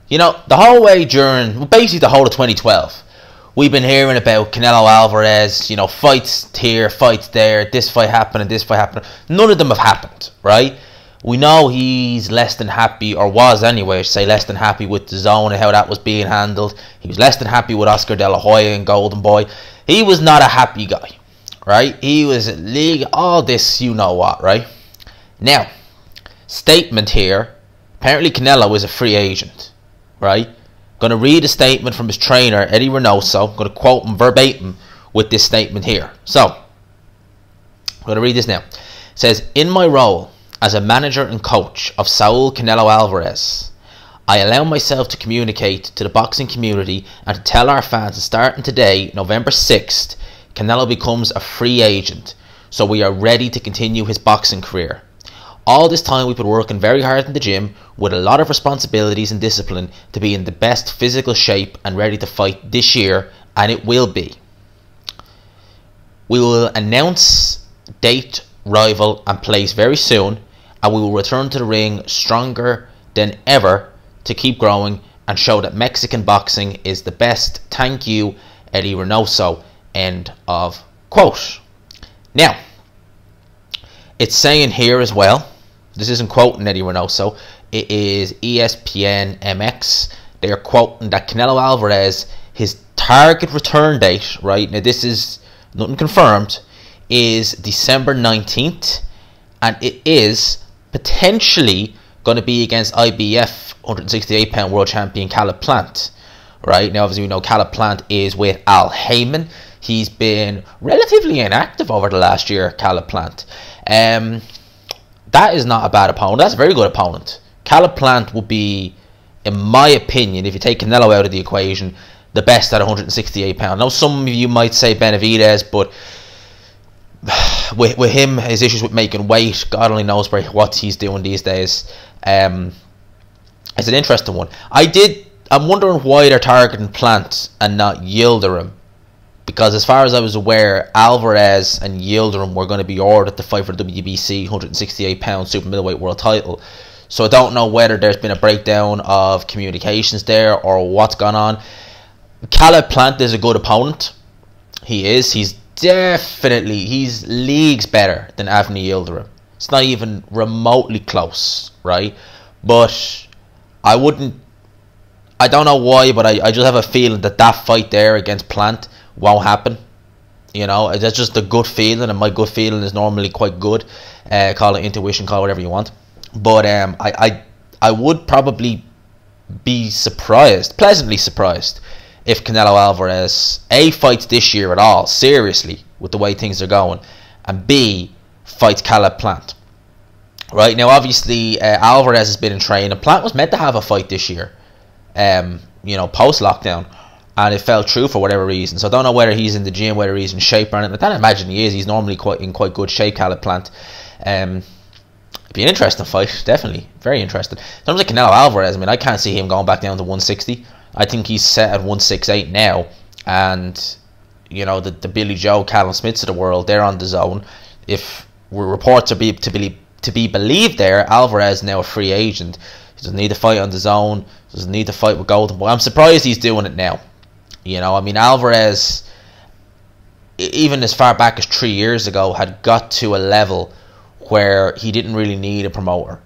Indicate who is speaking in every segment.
Speaker 1: You know, the whole way during, well, basically the whole of 2012, we've been hearing about Canelo Alvarez, you know, fights here, fights there, this fight happened and this fight happened. None of them have happened, right? We know he's less than happy, or was anyway, I should say, less than happy with the zone and how that was being handled. He was less than happy with Oscar De La Hoya and Golden Boy. He was not a happy guy, right? He was league, all this, you know what, right? Now, statement here, apparently Canelo is a free agent, right? Going to read a statement from his trainer, Eddie Reynoso. I'm going to quote him verbatim with this statement here. So, I'm going to read this now. It says, "In my role as a manager and coach of Saul Canelo Alvarez, I allow myself to communicate to the boxing community and to tell our fans that starting today, November 6th, Canelo becomes a free agent, so we are ready to continue his boxing career. All this time we've been working very hard in the gym with a lot of responsibilities and discipline to be in the best physical shape and ready to fight this year, and it will be. We will announce date, rival and place very soon, and we will return to the ring stronger than ever to keep growing and show that Mexican boxing is the best. Thank you, Eddie Reynoso." End of quote. Now, it's saying here as well, this isn't quoting Eddie Reynoso, it is ESPN MX. They are quoting that Canelo Alvarez, his target return date, right, now this is nothing confirmed, is December 19th, and it is potentially going to be against IBF 168 pound world champion Caleb Plant, right? Now obviously we know Caleb Plant is with Al Heyman. He's been relatively inactive over the last year, Caleb Plant. That is not a bad opponent. That's a very good opponent. Caleb Plant would be, in my opinion, if you take Canelo out of the equation, the best at 168 pounds. Now some of you might say Benavidez, but with him, his issues with making weight, God only knows what he's doing these days. It's an interesting one. I'm wondering why they're targeting Plant and not Yildirim, because as far as I was aware, Alvarez and Yildirim were going to be ordered to fight for the WBC 168 pound super middleweight world title. So I don't know whether there's been a breakdown of communications there or what's gone on. Caleb Plant is a good opponent. He is. He's leagues better than Avni Yildirim. It's not even remotely close, right? But I don't know why, but I just have a feeling that fight there against Plant won't happen. You know, that's just a good feeling, and my good feeling is normally quite good. Call it intuition, call it whatever you want. But I would probably be surprised, pleasantly surprised, if Canelo Alvarez A, fights this year at all, seriously, with the way things are going, and B, fights Caleb Plant. Right, now obviously Alvarez has been in training. Plant was meant to have a fight this year, you know, post-lockdown, and it fell through for whatever reason. So I don't know whether he's in the gym, whether he's in shape or anything. I don't imagine he is. He's normally in quite good shape, Caleb Plant. It'd be an interesting fight, definitely. Very interesting. In terms of Canelo Alvarez, I mean, I can't see him going back down to 160. I think he's set at 168 now, and you know the Billy Joe, Callum Smiths of the world, they're on the zone. If reports are to be believed, there Alvarez is now a free agent. He doesn't need to fight on the zone. Doesn't need to fight with Golden Boy. I'm surprised he's doing it now. You know, I mean, Alvarez, even as far back as 3 years ago, had got to a level where he didn't really need a promoter.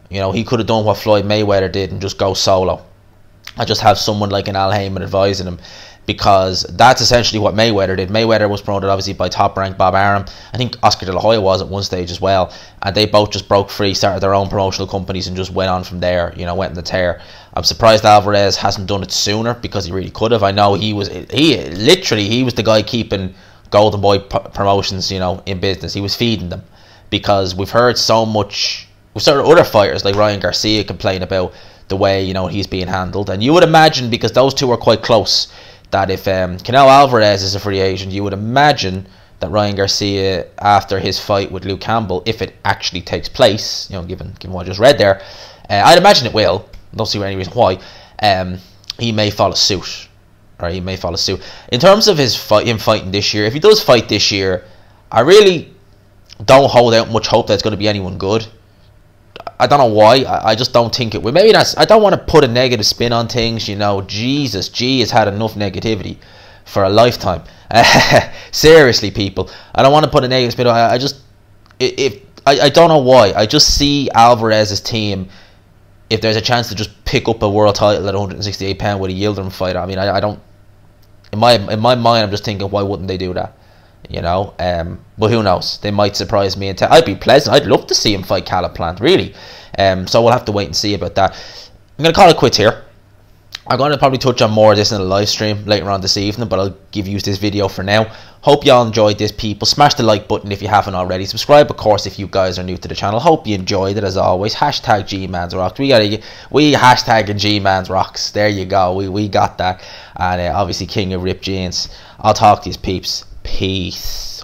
Speaker 1: You know, he could have done what Floyd Mayweather did and just go solo. I just have someone like an Al Heyman advising him, because that's essentially what Mayweather did. Mayweather was promoted obviously by top rank Bob Arum. I think Oscar De La Hoya was at one stage as well, and they both just broke free, started their own promotional companies and just went on from there, you know, went in the tear. I'm surprised Alvarez hasn't done it sooner, because he really could have. I know he was the guy keeping Golden Boy promotions, you know, in business. He was feeding them, because we've heard so much. We've started other fighters like Ryan Garcia complain about the way, you know, he's being handled, and you would imagine, because those two are quite close, that if Canelo Alvarez is a free agent, you would imagine that Ryan Garcia, after his fight with Luke Campbell, if it actually takes place, you know, given what I just read there, I'd imagine it will. I don't see any reason why. He may follow suit, or he may follow suit. In terms of him fighting this year, if he does fight this year, I really don't hold out much hope that it's going to be anyone good. I don't know why. I just don't think it will. Maybe that's. I don't want to put a negative spin on things. You know, Jesus, G has had enough negativity for a lifetime. Seriously, people, I don't want to put a negative spin on. I just, if I don't know why. I just see Alvarez's team. If there's a chance to just pick up a world title at 168 pound with a Yildirim fighter, I mean, I don't. In my mind, I'm just thinking, why wouldn't they do that? You know, but who knows? They might surprise me. I'd be pleasant. I'd love to see him fight Caleb Plant, really. So we'll have to wait and see about that. I'm gonna call it quits here. I'm going to probably touch on more of this in a live stream later on this evening, but I'll give you this video for now. Hope y'all enjoyed this, people. Smash the like button if you haven't already. Subscribe, of course, if you guys are new to the channel. Hope you enjoyed it, as always. Hashtag GMansRocks. We hashtagging GMansRocks. There you go. We got that. And obviously, King of Rip Jeans. I'll talk to you, peeps. Peace.